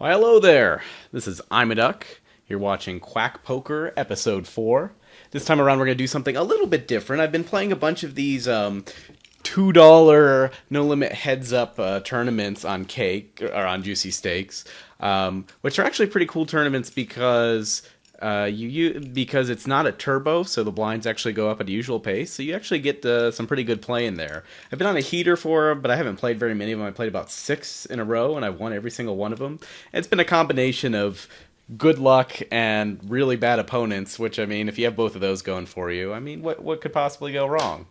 Why, hello there. This is Imaduck. You're watching Quack Poker Episode 4. This time around, we're going to do something a little bit different. I've been playing a bunch of these $2 no limit heads up tournaments on Cake or on Juicy Stakes, which are actually pretty cool tournaments because because it's not a turbo, so the blinds actually go up at a usual pace, so you actually get some pretty good play in there. I've been on a heater for them, but I haven't played very many of them. I played about 6 in a row, and I've won every single one of them. And it's been a combination of good luck and really bad opponents, which, I mean, if you have both of those going for you, I mean, what could possibly go wrong?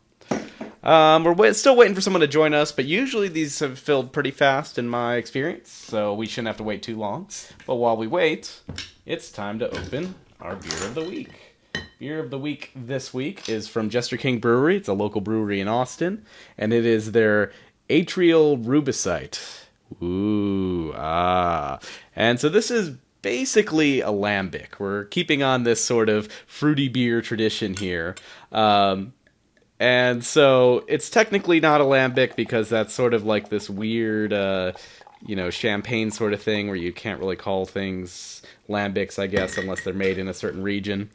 We're still waiting for someone to join us, but usually these have filled pretty fast in my experience, so we shouldn't have to wait too long. But while we wait, it's time to open our Beer of the Week. Beer of the Week this week is from Jester King Brewery. It's a local brewery in Austin, and it is their Atrial Rubicite. Ooh, ah. And so this is basically a lambic. We're keeping on this sort of fruity beer tradition here. And so it's technically not a lambic because that's sort of like this weird, champagne sort of thing where you can't really call things lambics, I guess, unless they're made in a certain region.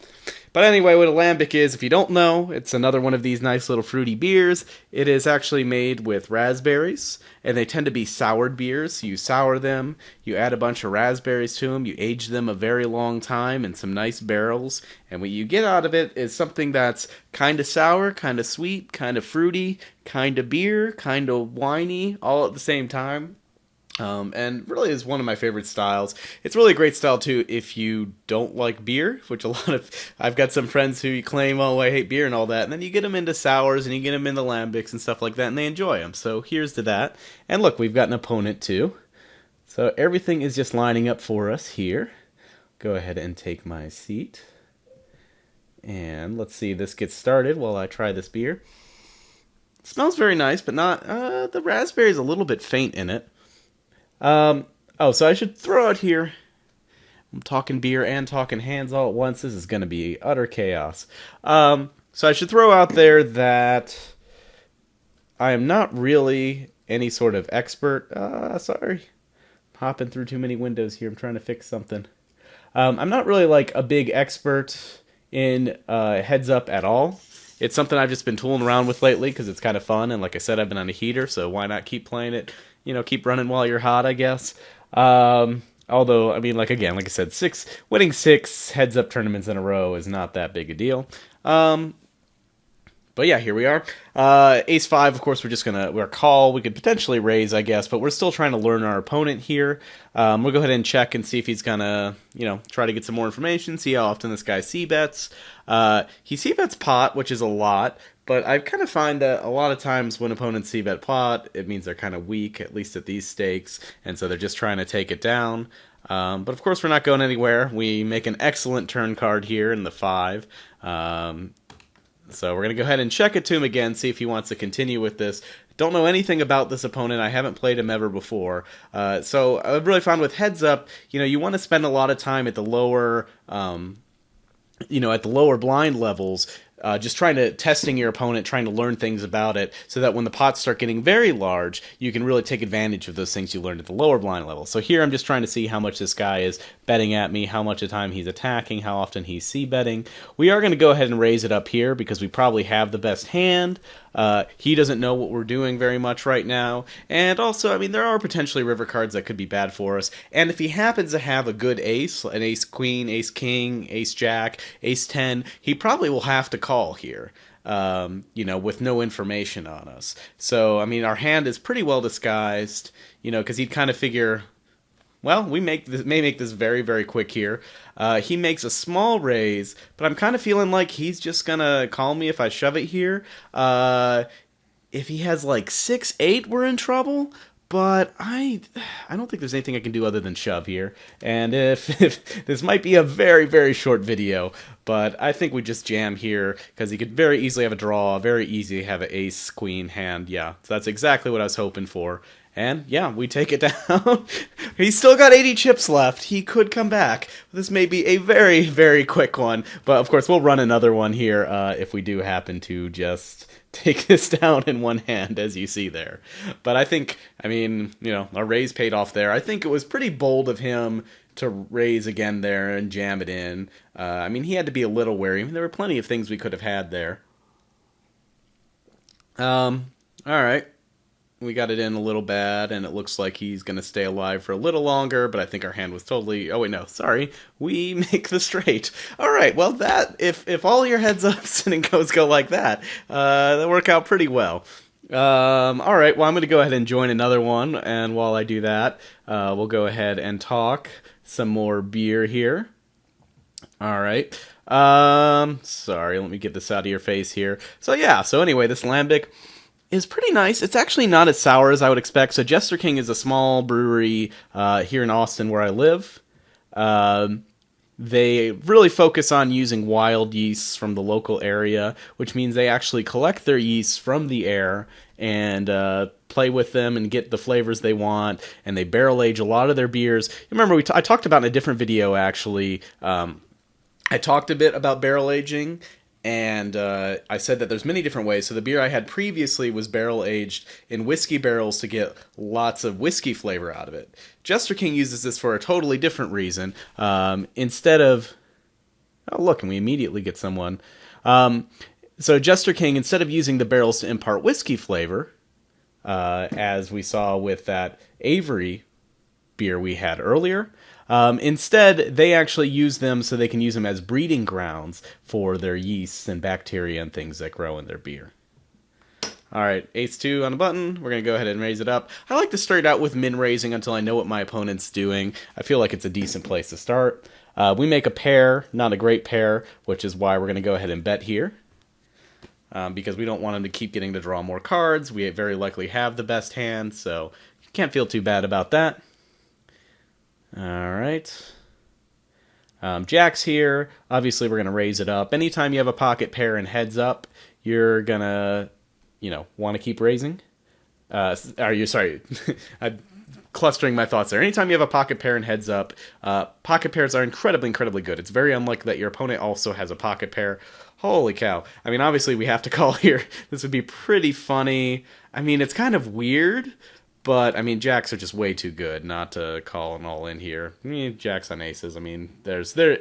But anyway, what a lambic is, if you don't know, it's another one of these nice little fruity beers. It is actually made with raspberries, and they tend to be soured beers. So you sour them, you add a bunch of raspberries to them, you age them a very long time in some nice barrels, and what you get out of it is something that's kind of sour, kind of sweet, kind of fruity, kind of beer, kind of winey, all at the same time. And really is one of my favorite styles. It's really a great style too if you don't like beer, which I've got some friends who claim, oh, I hate beer and all that, and then you get them into sours and you get them into lambics and stuff like that, and they enjoy them. So here's to that. And look, we've got an opponent too. So everything is just lining up for us here. Go ahead and take my seat. And let's see this gets started while I try this beer. It smells very nice, but not, the raspberry is a little bit faint in it. So I should throw out here, I'm talking beer and talking hands all at once. This is going to be utter chaos. So I should throw out there that I am not really any sort of expert. Sorry. Hopping through too many windows here. I'm trying to fix something. I'm not really like a big expert in heads up at all. It's something I've just been tooling around with lately because it's kind of fun. And like I said, I've been on a heater, so why not keep playing it? Keep running while you're hot, I guess. Although, I mean, like I said, winning 6 heads-up tournaments in a row is not that big a deal. But yeah, here we are. Ace-5, of course, we're call. We could potentially raise, I guess, but we're still trying to learn our opponent here. We'll go ahead and check and see if he's gonna, try to get some more information, see how often this guy c-bets. He c-bets pot, which is a lot. But I kind of find that a lot of times when opponents c-bet pot, it means they're kind of weak, at least at these stakes, and so they're just trying to take it down. But of course we're not going anywhere. We make an excellent turn card here in the 5. So we're going to go ahead and check it to him again, see if he wants to continue with this. Don't know anything about this opponent. I haven't played him ever before. So I've really found with heads up, you want to spend a lot of time at the lower, at the lower blind levels, just testing your opponent, trying to learn things about it, so that when the pots start getting very large, you can really take advantage of those things you learned at the lower blind level. So here I'm just trying to see how much this guy is betting at me, how much of the time he's attacking, how often he's c-betting. We are going to go ahead and raise it up here because we probably have the best hand. He doesn't know what we're doing very much right now. And also, I mean, there are potentially river cards that could be bad for us. And if he happens to have a good ace, an ace-queen, ace-king, ace-jack, ace-10, he probably will have to call here, with no information on us. So, I mean, our hand is pretty well disguised, because he'd kind of figure, well, we may make this very, very quick here. He makes a small raise, but I'm kind of feeling like he's just going to call me if I shove it here. If he has like 6-8, we're in trouble. But I don't think there's anything I can do other than shove here. And if this might be a very, very short video, but I think we just jam here because he could very easily have a draw, very easy have an ace-queen hand. Yeah, so that's exactly what I was hoping for. And yeah, we take it down. He's still got 80 chips left. He could come back. This may be a very, very quick one. But of course, we'll run another one here if we do happen to just take this down in one hand, as you see there. But I think, I mean, our raise paid off there. I think it was pretty bold of him to raise again there and jam it in. I mean, he had to be a little wary. I mean, there were plenty of things we could have had there. All right. We got it in a little bad, and it looks like he's going to stay alive for a little longer, but I think our hand was totally... Oh, wait, no, sorry. We make the straight. All right, well, that... If all your heads-ups and goes go like that, that work out pretty well. All right, well, I'm going to go ahead and join another one, and while I do that, we'll go ahead and talk some more beer here. All right. Sorry, let me get this out of your face here. So, yeah, so anyway, this lambic is pretty nice. It's actually not as sour as I would expect. So Jester King is a small brewery here in Austin where I live. They really focus on using wild yeasts from the local area, which means they actually collect their yeasts from the air and play with them and get the flavors they want. And they barrel age a lot of their beers. Remember, I talked about in a different video, actually. I talked a bit about barrel aging. And I said that there's many different ways. So the beer I had previously was barrel-aged in whiskey barrels to get lots of whiskey flavor out of it. Jester King uses this for a totally different reason. Instead of... Oh, look, and we immediately get someone. So Jester King, instead of using the barrels to impart whiskey flavor, as we saw with that Avery beer we had earlier... instead, they actually use them so they can use them as breeding grounds for their yeasts and bacteria and things that grow in their beer. Alright, ace 2 on the button. We're going to go ahead and raise it up. I like to start out with min raising until I know what my opponent's doing. I feel like it's a decent place to start. We make a pair, not a great pair, which is why we're going to go ahead and bet here. Because we don't want him to keep getting to draw more cards. We very likely have the best hand, so you can't feel too bad about that. Alright. Jack's here. Obviously, we're going to raise it up. Anytime you have a pocket pair and heads up, you're going to, want to keep raising. Sorry. I'm clustering my thoughts there. Anytime you have a pocket pair and heads up, pocket pairs are incredibly, incredibly good. It's very unlikely that your opponent also has a pocket pair. Holy cow. I mean, obviously, we have to call here. This would be pretty funny. I mean, it's kind of weird. But, I mean, jacks are just way too good not to call an all-in here. I mean, jacks on aces. I mean,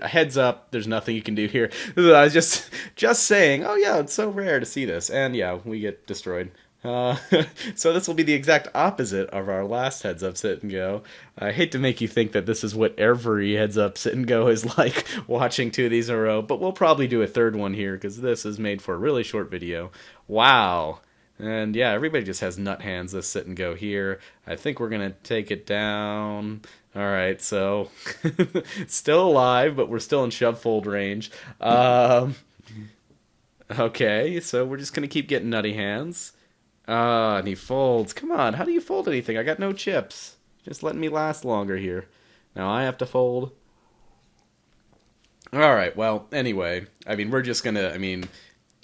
heads up. There's nothing you can do here. I was just saying, oh, yeah, it's so rare to see this. And, yeah, we get destroyed. So this will be the exact opposite of our last heads-up sit and go. I hate to make you think that this is what every heads-up sit and go is like, watching 2 of these in a row. But we'll probably do a third one here, because this is made for a really short video. Wow. And yeah, everybody just has nut hands. Let's sit and go here. I think we're going to take it down. All right, so still alive, but we're still in shove fold range. Okay, so we're just going to keep getting nutty hands. And he folds. Come on, how do you fold anything? I got no chips. Just letting me last longer here. Now I have to fold. All right, well, anyway, I mean, we're just going to,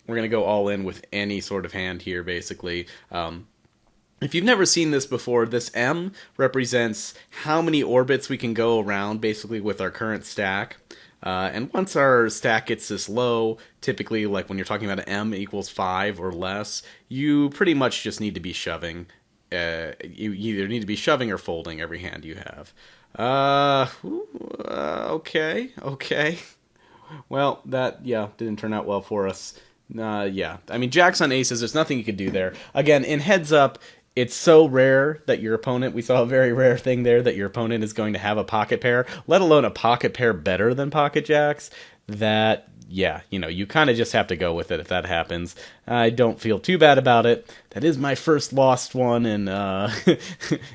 we're going to go all in with any sort of hand here, basically. If you've never seen this before, this M represents how many orbits we can go around, basically, with our current stack. And once our stack gets this low, typically, like when you're talking about an M equals 5 or less, you pretty much just need to be shoving. You either need to be shoving or folding every hand you have. Okay. Well, that, didn't turn out well for us. Yeah. I mean, jacks on aces, there's nothing you could do there. Again, in heads up, it's so rare that your opponent, we saw a very rare thing there, that your opponent is going to have a pocket pair, let alone a pocket pair better than pocket jacks, that, you kind of just have to go with it if that happens. I don't feel too bad about it. That is my first lost one in,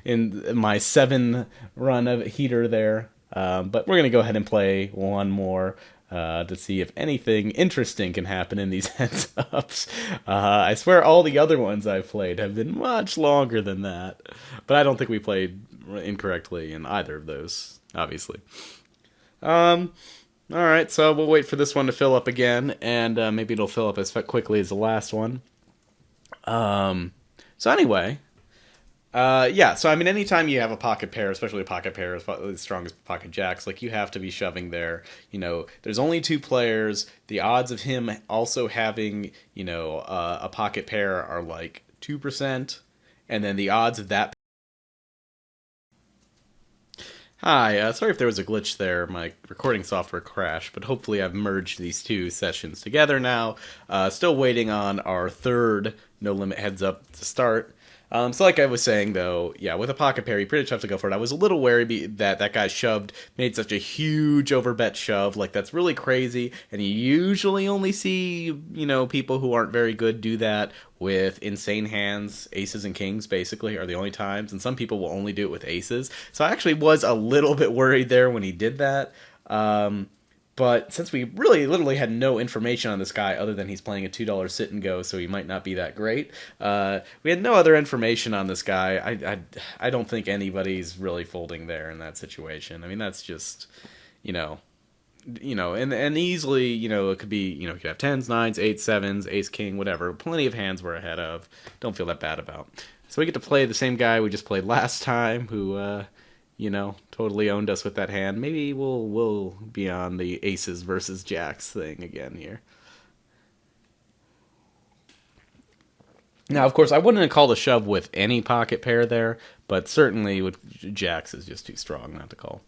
in my 7 run of heater there. But we're going to go ahead and play one more. To see if anything interesting can happen in these heads-ups. I swear all the other ones I've played have been much longer than that. But I don't think we played incorrectly in either of those, obviously. Alright, so we'll wait for this one to fill up again, and maybe it'll fill up as quickly as the last one. So anyway, Yeah, so I mean, anytime you have a pocket pair, especially a pocket pair as strong as pocket jacks, like you have to be shoving there. There's only two players. The odds of him also having, a pocket pair are like 2%, and then the odds of that. Hi, sorry if there was a glitch there. My recording software crashed, but hopefully I've merged these two sessions together now. Still waiting on our third No Limit Heads Up to start. So like I was saying though, yeah, with a pocket pair, you pretty much have to go for it. I was a little wary that guy shoved, made such a huge overbet shove. Like that's really crazy, and you usually only see, people who aren't very good do that with insane hands. Aces and kings basically are the only times, and some people will only do it with aces. So I actually was a little bit worried there when he did that. But since we really literally had no information on this guy other than he's playing a $2 sit and go, so he might not be that great, we had no other information on this guy. I don't think anybody's really folding there in that situation. I mean, that's just, and easily, it could be, you could have tens, nines, eights, sevens, ace, king, whatever. Plenty of hands we're ahead of. Don't feel that bad about. So we get to play the same guy we just played last time, who, totally owned us with that hand. Maybe we'll be on the aces versus jacks thing again here. Now, of course, I wouldn't call the shove with any pocket pair there, but certainly with jacks is just too strong not to call.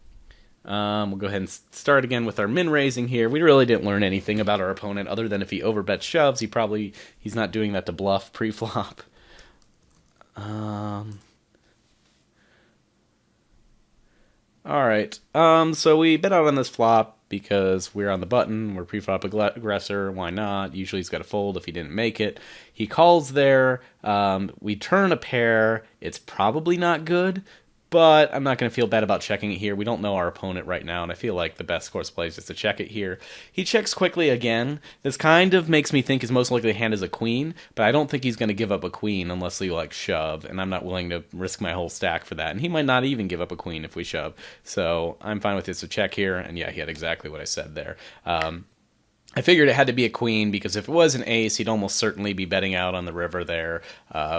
We'll go ahead and start again with our min raising here. We really didn't learn anything about our opponent other than if he overbets shoves, he's not doing that to bluff pre-flop. Alright, so we bet out on this flop because we're on the button, we're pre-flop aggressor, why not? Usually he's got to fold if he didn't make it. He calls there, we turn a pair, it's probably not good, but I'm not going to feel bad about checking it here. We don't know our opponent right now, and I feel like the best course play is just to check it here. He checks quickly again. This kind of makes me think his most likely hand is a queen, but I don't think he's going to give up a queen unless he, shove, and I'm not willing to risk my whole stack for that. And he might not even give up a queen if we shove. So I'm fine with this to check here, and yeah, he had exactly what I said there. I figured it had to be a queen because if it was an ace, he'd almost certainly be betting out on the river there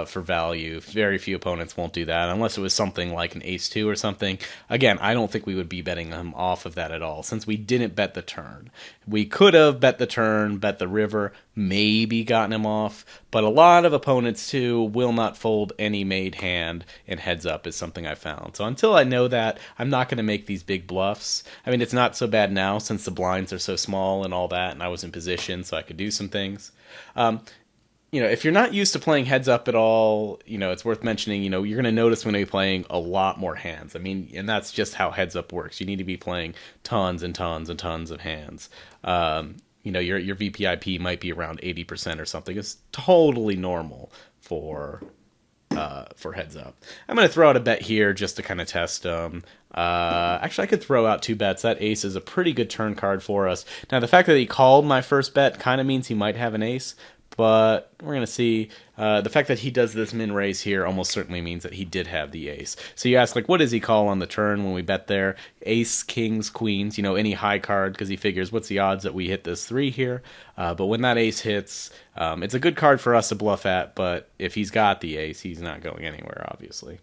for value. Very few opponents won't do that unless it was something like an ace-2 or something. Again, I don't think we would be betting him off of that at all since we didn't bet the turn. We could have bet the turn, bet the river, maybe gotten him off, but a lot of opponents too will not fold any made hand, and heads up is something I found. So until I know that, I'm not going to make these big bluffs. I mean, it's not so bad now since the blinds are so small and all that, and I was in position so I could do some things. If you're not used to playing heads up at all, it's worth mentioning, you're going to notice when you're playing a lot more hands. I mean, and that's just how heads up works. You need to be playing tons and tons and tons of hands. Your VPIP might be around 80% or something. It's totally normal for heads up. I'm going to throw out a bet here just to kind of test them. Actually, I could throw out two bets. That ace is a pretty good turn card for us. Now, the fact that he called my first bet kind of means he might have an ace, but we're going to see. The fact that he does this min raise here almost certainly means that he did have the ace. So you ask, what does he call on the turn when we bet there? Ace, kings, queens, any high card, because he figures, what's the odds that we hit this 3 here? But when that ace hits, it's a good card for us to bluff at, but if he's got the ace, he's not going anywhere, obviously.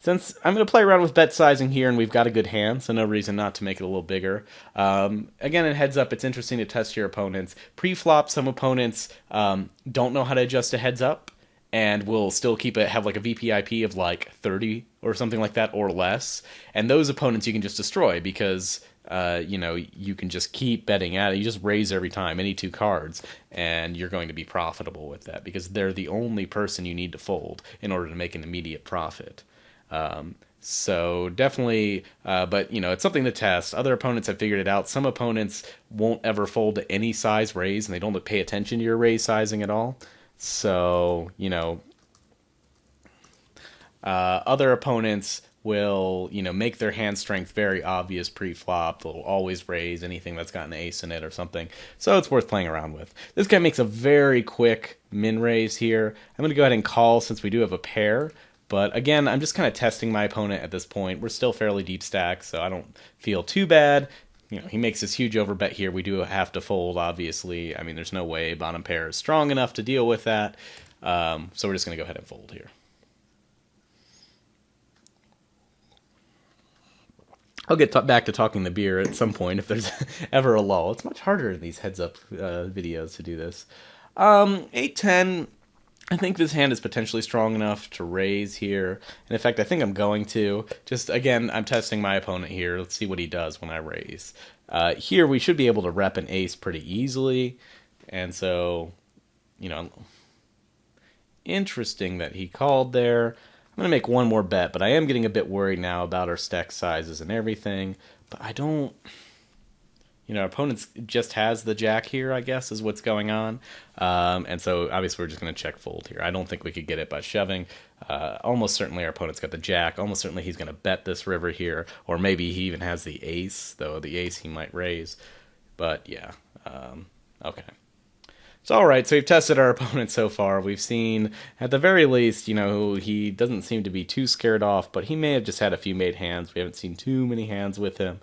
Since I'm going to play around with bet sizing here, and we've got a good hand, so no reason not to make it a little bigger. Again, in heads up, it's interesting to test your opponents. Pre-flop, some opponents don't know how to adjust to heads up, and will still have a VPIP of 30 or something like that or less. And those opponents you can just destroy because you can just keep betting at it. You just raise every time, any 2 cards, and you're going to be profitable with that because they're the only person you need to fold in order to make an immediate profit. So definitely, but it's something to test. Other opponents have figured it out. Some opponents won't ever fold to any size raise, and they don't pay attention to your raise sizing at all. So, other opponents will, make their hand strength very obvious pre-flop. They'll always raise anything that's got an ace in it or something. So it's worth playing around with. This guy makes a very quick min raise here. I'm going to go ahead and call since we do have a pair. But again, I'm just kind of testing my opponent at this point. We're still fairly deep stacked, so I don't feel too bad. He makes this huge overbet here. We do have to fold, obviously. I mean, there's no way bottom pair is strong enough to deal with that. So we're just going to go ahead and fold here. I'll get back to talking the beer at some point if there's ever a lull. It's much harder in these heads up videos to do this. 8-10. I think this hand is potentially strong enough to raise here. And in fact, I think I'm going to. Just, again, I'm testing my opponent here. Let's see what he does when I raise. Here, we should be able to rep an ace pretty easily. And so, you know, interesting that he called there. I'm going to make one more bet, but I am getting a bit worried now about our stack sizes and everything. But I don't... our opponent just has the jack here, I guess, is what's going on. And so, obviously, we're just going to check fold here. I don't think we could get it by shoving. Almost certainly our opponent's got the jack. Almost certainly he's going to bet this river here. Or maybe he even has the ace, though the ace he might raise. But, yeah. Okay. So, all right, so we've tested our opponent so far. We've seen, at the very least, he doesn't seem to be too scared off, but he may have just had a few made hands. We haven't seen too many hands with him.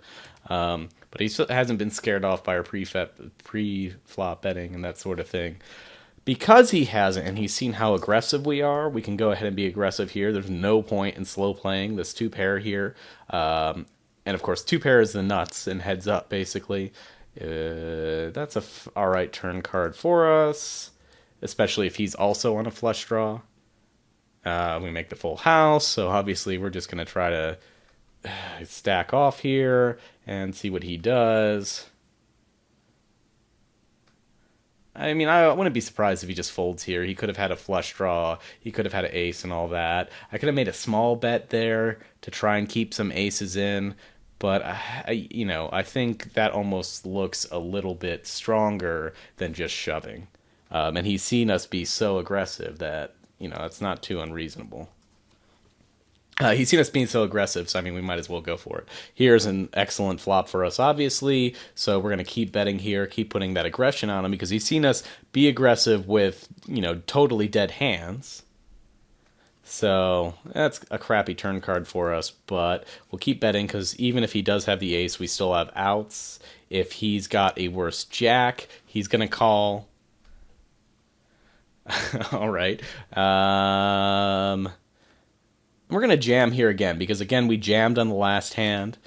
But he hasn't been scared off by our pre-flop betting and that sort of thing. Because he hasn't, and he's seen how aggressive we are, we can go ahead and be aggressive here. There's no point in slow playing this two pair here. And, of course, two pair is the nuts and heads up, basically. That's all right turn card for us, especially if he's also on a flush draw. We make the full house, so obviously we're just going to try to stack off here and see what he does. I mean, I wouldn't be surprised if he just folds here. He could have had a flush draw. He could have had an ace and all that. I could have made a small bet there to try and keep some aces in. But, I think that almost looks a little bit stronger than just shoving. And he's seen us be so aggressive that, it's not too unreasonable. He's seen us being so aggressive, so, we might as well go for it. Here's an excellent flop for us, obviously, so we're going to keep betting here, keep putting that aggression on him, because he's seen us be aggressive with, totally dead hands. So that's a crappy turn card for us, but we'll keep betting because even if he does have the ace, we still have outs. If he's got a worse jack, he's going to call. All right. We're going to jam here again because, again, we jammed on the last hand.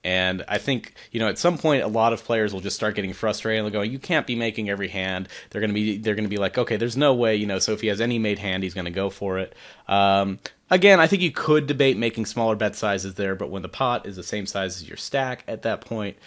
And I think, at some point, a lot of players will just start getting frustrated and they'll go, you can't be making every hand. They're going to be like, okay, there's no way, so if he has any made hand, he's going to go for it. Again, I think you could debate making smaller bet sizes there, but when the pot is the same size as your stack at that point,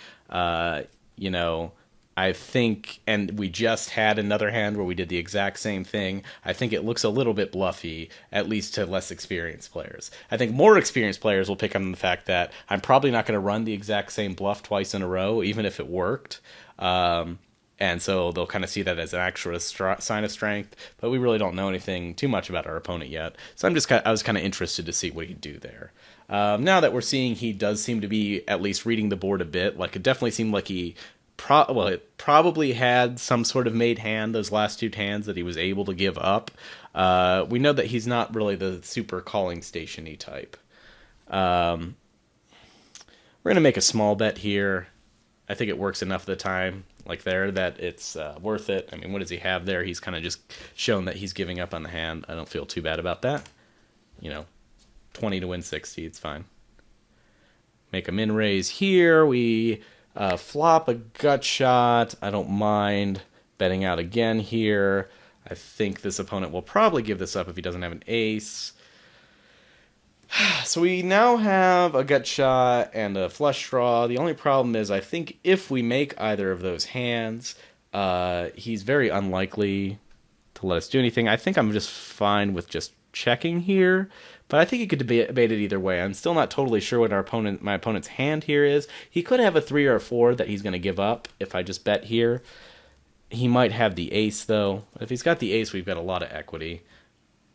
I think, and we just had another hand where we did the exact same thing. I think it looks a little bit bluffy, at least to less experienced players. I think more experienced players will pick up on the fact that I'm probably not going to run the exact same bluff twice in a row, even if it worked. And so they'll kind of see that as an actual sign of strength. But we really don't know anything too much about our opponent yet. So I was kind of interested to see what he'd do there. Now that we're seeing he does seem to be at least reading the board a bit, like it definitely seemed like he it probably had some sort of made hand, those last two hands that he was able to give up. We know that he's not really the super calling station-y type. We're going to make a small bet here. I think it works enough of the time, like there, that it's worth it. What does he have there? He's kind of just shown that he's giving up on the hand. I don't feel too bad about that. 20 to win 60, it's fine. Make a min raise here. We... flop a gut shot. I don't mind betting out again here. I think this opponent will probably give this up if he doesn't have an ace. So we now have a gut shot and a flush draw. The only problem is I think if we make either of those hands, he's very unlikely to let us do anything. I think I'm just fine with just checking here. But I think you could debate it either way. I'm still not totally sure what my opponent's hand here is. He could have a 3 or a 4 that he's going to give up if I just bet here. He might have the ace, though. If he's got the ace, we've got a lot of equity.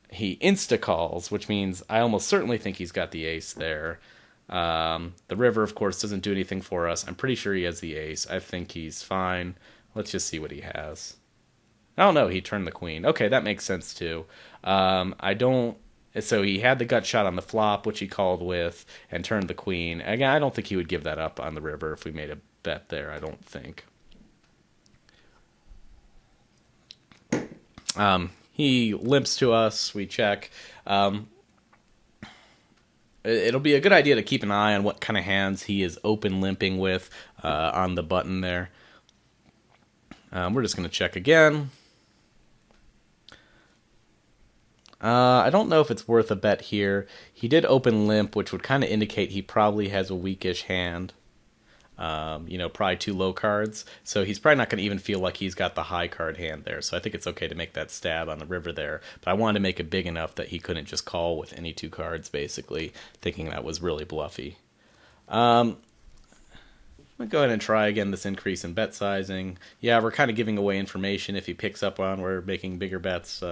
He insta-calls, which means I almost certainly think he's got the ace there. The river, of course, doesn't do anything for us. I'm pretty sure he has the ace. I think he's fine. Let's just see what he has. Oh, no, he turned the queen. Okay, that makes sense, too. So he had the gut shot on the flop, which he called with, and turned the queen. Again, I don't think he would give that up on the river if we made a bet there. I don't think. he limps to us. We check. It'll be a good idea to keep an eye on what kind of hands he is open limping with on the button there. We're just going to check again. I don't know if it's worth a bet here. He did open limp, which would kind of indicate he probably has a weakish hand. Probably 2 low cards. So he's probably not going to even feel like he's got the high card hand there. So I think it's okay to make that stab on the river there. But I wanted to make it big enough that he couldn't just call with any 2 cards, basically, thinking that was really bluffy. I'm going to go ahead and try again this increase in bet sizing. Yeah, we're kind of giving away information. If he picks up on we're making bigger bets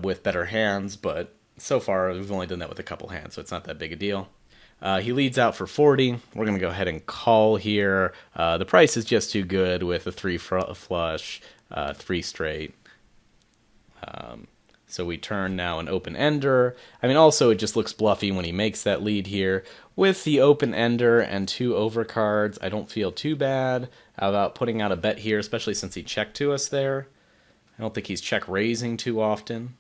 with better hands, but so far we've only done that with a couple hands, so it's not that big a deal. He leads out for 40. We're going to go ahead and call here. The price is just too good with a 3 flush, 3 straight. So we turn now an open ender. I mean, also it just looks bluffy when he makes that lead here. With the open ender and 2 overcards, I don't feel too bad about putting out a bet here, especially since he checked to us there. I don't think he's check raising too often.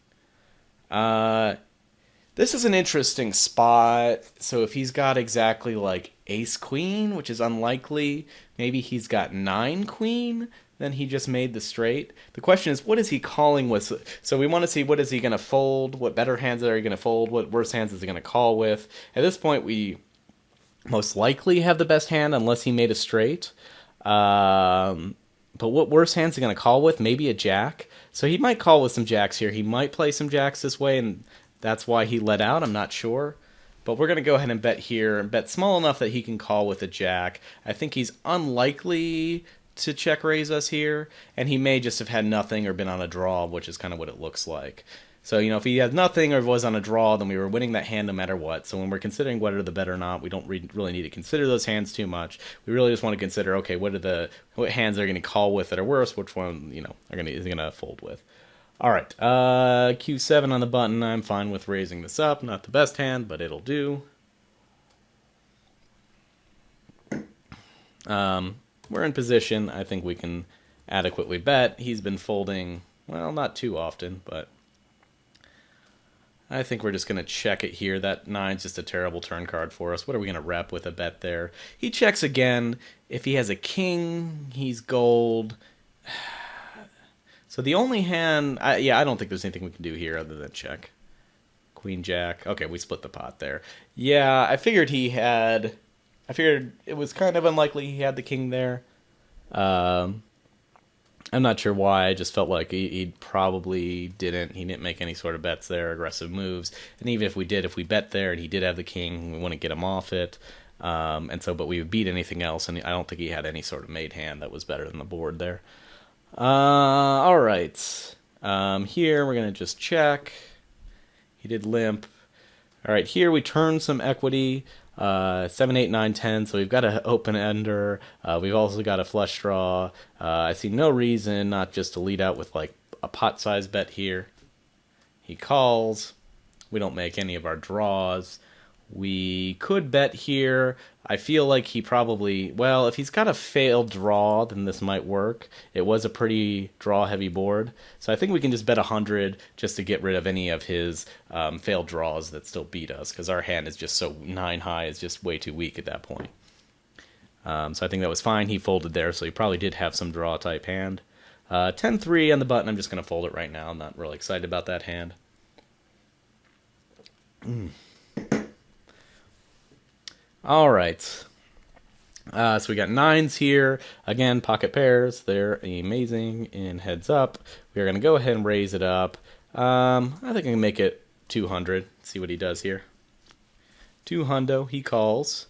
This is an interesting spot. So if he's got exactly like ace queen, which is unlikely, maybe he's got 9 queen, then he just made the straight. The question is, what is he calling with? So we want to see what is he going to fold, what better hands are he going to fold, what worse hands is he going to call with. At this point, we most likely have the best hand unless he made a straight. But what worse hands is he going to call with? Maybe a jack. So he might call with some jacks here. He might play some jacks this way, and that's why he let out. I'm not sure. But we're going to go ahead and bet here, and bet small enough that he can call with a jack. I think he's unlikely to check raise us here, and he may just have had nothing or been on a draw, which is kind of what it looks like. So, if he had nothing or was on a draw, then we were winning that hand no matter what. So when we're considering whether the bet or not, we don't really need to consider those hands too much. We really just want to consider, okay, what hands are going to call with that are worse, which one, is going to fold with. All right, Q7 on the button. I'm fine with raising this up. Not the best hand, but it'll do. We're in position. I think we can adequately bet. He's been folding, well, not too often, but I think we're just going to check it here. That 9's just a terrible turn card for us. What are we going to rep with a bet there? He checks again. If he has a king, he's gold. So the only hand, I don't think there's anything we can do here other than check. Queen, jack. Okay, we split the pot there. Yeah, I figured it was kind of unlikely he had the king there. I'm not sure why. I just felt like he probably didn't. He didn't make any sort of bets there, aggressive moves. And even if we bet there and he did have the king, we wouldn't get him off it. But we would beat anything else, and I don't think he had any sort of made hand that was better than the board there. All right. Here we're going to just check. He did limp. All right, here we turn some equity. 7, 8, 9, 10. So we've got an open ender. We've also got a flush draw. I see no reason not just to lead out with like a pot size bet here. He calls. We don't make any of our draws. We could bet here. I feel like he probably, well, if he's got a failed draw, then this might work. It was a pretty draw-heavy board. So I think we can just bet 100 just to get rid of any of his failed draws that still beat us, because our hand is just so 9 high is just way too weak at that point. So I think that was fine. He folded there, so he probably did have some draw-type hand. 10-3 on the button. I'm just going to fold it right now. I'm not really excited about that hand. All right. So we got 9s here. Again, pocket pairs. They're amazing in heads up. We are going to go ahead and raise it up. I think I can make it 200. See what he does here. 200. He calls.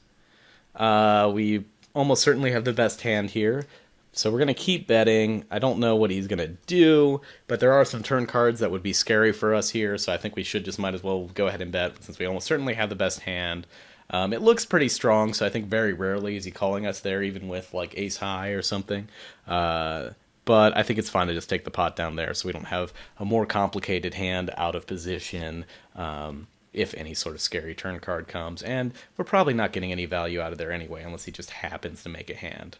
We almost certainly have the best hand here. So we're going to keep betting. I don't know what he's going to do, but there are some turn cards that would be scary for us here. So I think we should just might as well go ahead and bet, since we almost certainly have the best hand. It looks pretty strong, so I think very rarely is he calling us there, even with like ace high or something. But I think it's fine to just take the pot down there so we don't have a more complicated hand out of position if any sort of scary turn card comes. And we're probably not getting any value out of there anyway, unless he just happens to make a hand.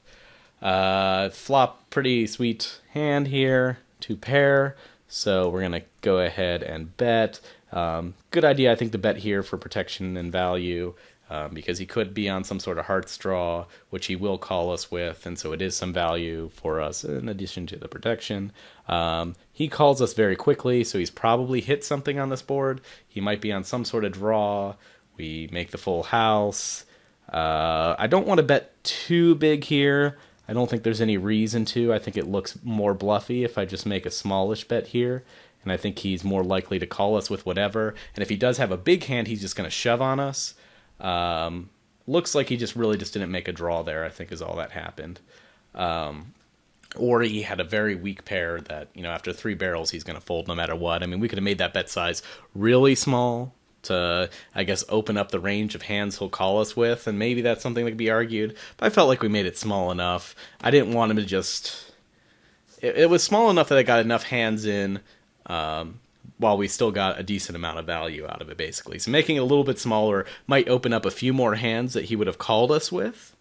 Flop, pretty sweet hand here. two pair. So we're going to go ahead and bet. Good idea, I think, to bet here for protection and value, because he could be on some sort of hearts draw, which he will call us with, and so it is some value for us in addition to the protection. He calls us very quickly, so he's probably hit something on this board. He might be on some sort of draw. We make the full house. I don't want to bet too big here. I don't think there's any reason to. I think it looks more bluffy if I just make a smallish bet here. And I think he's more likely to call us with whatever. And if he does have a big hand, he's just going to shove on us. Looks like he just didn't make a draw there, I think is all that happened. Or he had a very weak pair that, after 3 barrels, he's going to fold no matter what. I mean, we could have made that bet size really small to, I guess, open up the range of hands he'll call us with, and maybe that's something that could be argued. But I felt like we made it small enough. I didn't want him to just... It was small enough that I got enough hands in while we still got a decent amount of value out of it, basically. So making it a little bit smaller might open up a few more hands that he would have called us with,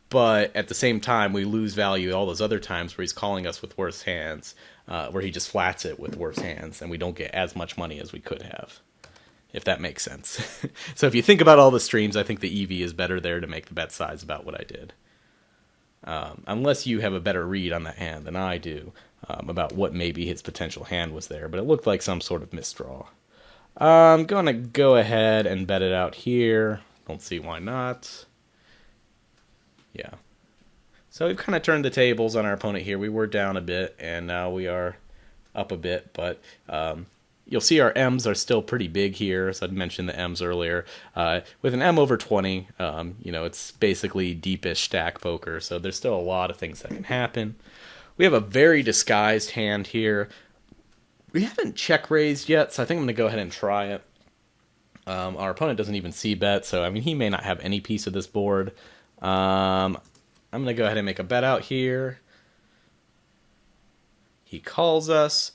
but at the same time, we lose value all those other times where he's calling us with worse hands, where he just flats it with worse hands, and we don't get as much money as we could have. If that makes sense. So if you think about all the streams, I think the EV is better there to make the bet size about what I did. Unless you have a better read on that hand than I do about what maybe his potential hand was there. But it looked like some sort of misdraw. I'm going to go ahead and bet it out here. Don't see why not. Yeah. So we've kind of turned the tables on our opponent here. We were down a bit, and now we are up a bit. But... you'll see our M's are still pretty big here, as I'd mentioned the M's earlier. With an M over 20, it's basically deepish stack poker, so there's still a lot of things that can happen. We have a very disguised hand here. We haven't check raised yet, so I think I'm going to go ahead and try it. Our opponent doesn't even see bet, so he may not have any piece of this board. I'm going to go ahead and make a bet out here. He calls us.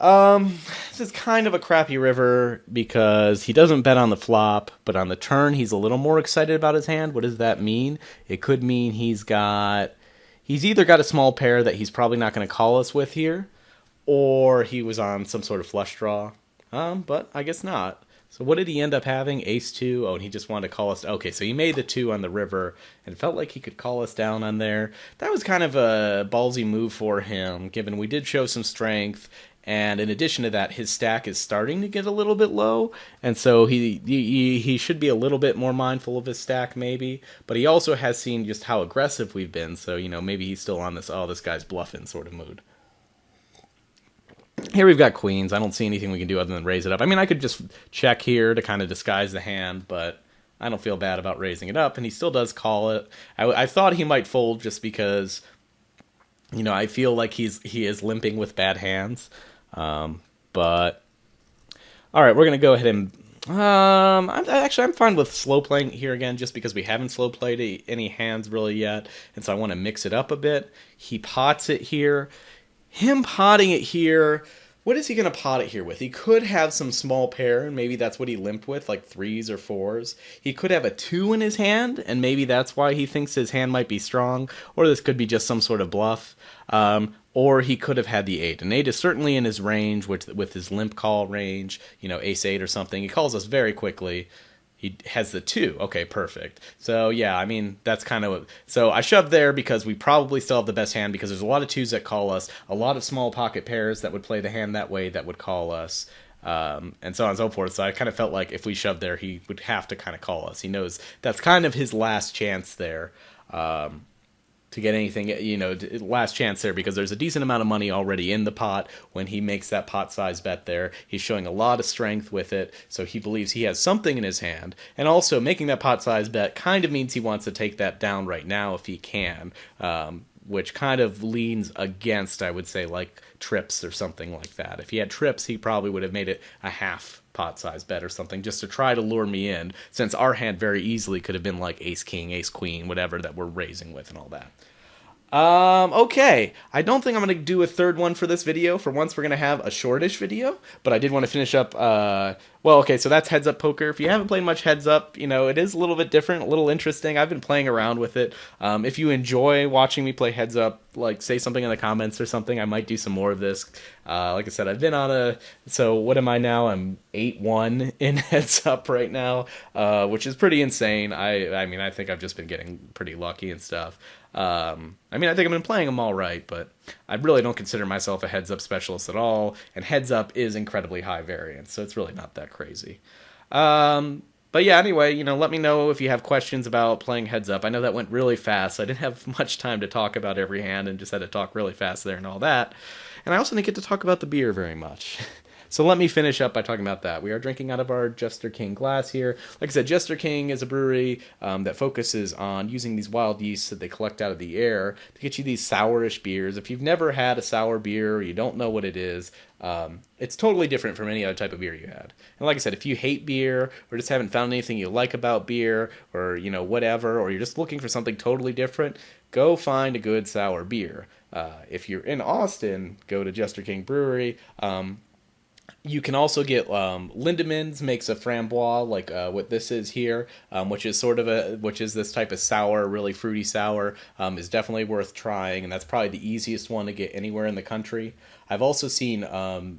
This is kind of a crappy river because he doesn't bet on the flop, but on the turn he's a little more excited about his hand. What does that mean? It could mean he's either got a small pair that he's probably not going to call us with here, or he was on some sort of flush draw. But I guess not. So what did he end up having? Ace-2. Oh, and he just wanted to call us. Okay, so he made the 2 on the river and felt like he could call us down on there. That was kind of a ballsy move for him, given we did show some strength. And in addition to that, his stack is starting to get a little bit low, and so he should be a little bit more mindful of his stack, maybe. But he also has seen just how aggressive we've been, so maybe he's still on this, oh, this guy's bluffing sort of mood. Here we've got queens. I don't see anything we can do other than raise it up. I mean, I could just check here to kind of disguise the hand, but I don't feel bad about raising it up, and he still does call it. I thought he might fold just because, I feel like he is limping with bad hands. But all right, we're gonna go ahead and I'm fine with slow playing here again, just because we haven't slow played any hands really yet, and so I want to mix it up a bit. He pots it here. Him potting it here, what is he gonna pot it here with? He could have some small pair, and maybe that's what he limped with, like 3s or 4s. He could have a 2 in his hand, and maybe that's why he thinks his hand might be strong, or this could be just some sort of bluff. Or he could have had the 8. And 8 is certainly in his range, with his limp call range, ace-8 or something. He calls us very quickly. He has the 2. Okay, perfect. So, yeah, that's kind of... So I shoved there because we probably still have the best hand, because there's a lot of 2s that call us, a lot of small pocket pairs that would play the hand that way that would call us, and so on and so forth. So I kind of felt like if we shoved there, he would have to kind of call us. He knows that's kind of his last chance there. To get anything, last chance there, because there's a decent amount of money already in the pot when he makes that pot size bet there. He's showing a lot of strength with it, so he believes he has something in his hand. And also, making that pot size bet kind of means he wants to take that down right now if he can, which kind of leans against, I would say, like trips or something like that. If he had trips, he probably would have made it a half pot size bet or something, just to try to lure me in, since our hand very easily could have been like ace-king, ace-queen, whatever that we're raising with and all that. Okay, I don't think I'm going to do a third one for this video. For once, we're going to have a shortish video, but I did want to finish up Well, okay, so that's Heads Up Poker. If you haven't played much Heads Up, it is a little bit different, a little interesting. I've been playing around with it. If you enjoy watching me play Heads Up, like say something in the comments or something, I might do some more of this. Like I said, I've been on a. So what am I now? I'm 8-1 in Heads Up right now, which is pretty insane. I mean, I think I've just been getting pretty lucky and stuff. I mean, I think I've been playing them all right, but I really don't consider myself a heads up specialist at all. And heads up is incredibly high variance, so it's really not that crazy. But yeah, anyway, let me know if you have questions about playing heads up. I know that went really fast. So I didn't have much time to talk about every hand and just had to talk really fast there and all that. And I also didn't get to talk about the beer very much. So let me finish up by talking about that. We are drinking out of our Jester King glass here. Like I said, Jester King is a brewery that focuses on using these wild yeasts that they collect out of the air to get you these sourish beers. If you've never had a sour beer or you don't know what it is, it's totally different from any other type of beer you had. And like I said, if you hate beer or just haven't found anything you like about beer or, whatever, or you're just looking for something totally different, go find a good sour beer. If you're in Austin, go to Jester King Brewery. You can also get Lindemans makes a framboise like what this is here, which is which is this type of sour, really fruity sour, is definitely worth trying, and that's probably the easiest one to get anywhere in the country. I've also seen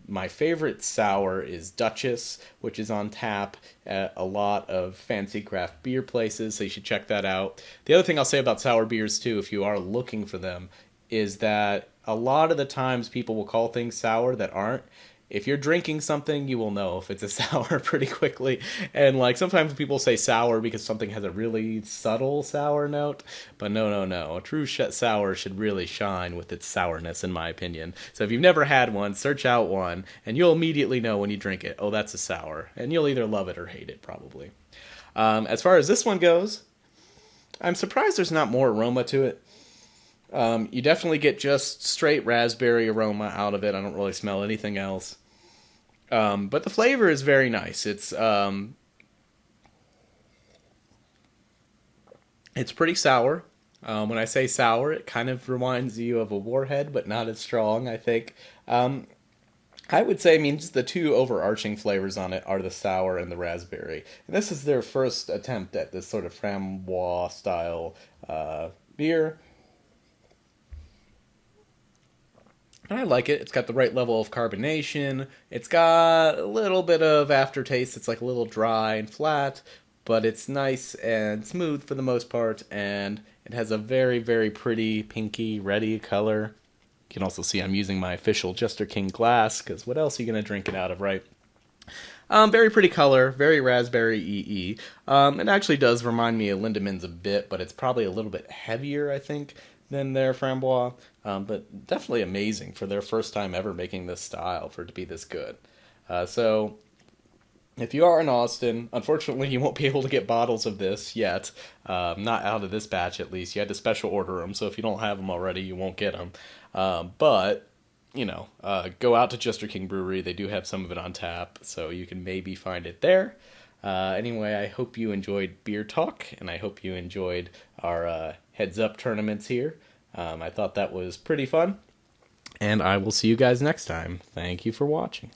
my favorite sour is Duchess, which is on tap at a lot of fancy craft beer places, so you should check that out. The other thing I'll say about sour beers too, if you are looking for them, is that a lot of the times people will call things sour that aren't. If you're drinking something, you will know if it's a sour pretty quickly. And like sometimes people say sour because something has a really subtle sour note, but no. A true sour should really shine with its sourness, in my opinion. So if you've never had one, search out one, and you'll immediately know when you drink it, oh, that's a sour, and you'll either love it or hate it, probably. As far as this one goes, I'm surprised there's not more aroma to it. You definitely get just straight raspberry aroma out of it. I don't really smell anything else. But the flavor is very nice. It's pretty sour. When I say sour, it kind of reminds you of a warhead, but not as strong, I think. I would say, I mean, just the two overarching flavors on it are the sour and the raspberry. And this is their first attempt at this sort of framboise style beer. And I like it. It's got the right level of carbonation. It's got a little bit of aftertaste. It's like a little dry and flat, but it's nice and smooth for the most part. And it has a very, very pretty pinky reddy color. You can also see I'm using my official Jester King glass, because what else are you going to drink it out of, right? Very pretty color, very raspberry EE. It actually does remind me of Lindemans a bit, but it's probably a little bit heavier, I think, than their framboise. But definitely amazing for their first time ever making this style, for it to be this good. So if you are in Austin, unfortunately you won't be able to get bottles of this yet. Not out of this batch, at least. You had to special order them, so if you don't have them already, you won't get them. But go out to Jester King Brewery. They do have some of it on tap, so you can maybe find it there. Anyway, I hope you enjoyed Beer Talk, and I hope you enjoyed our Heads Up tournaments here. I thought that was pretty fun, and I will see you guys next time. Thank you for watching.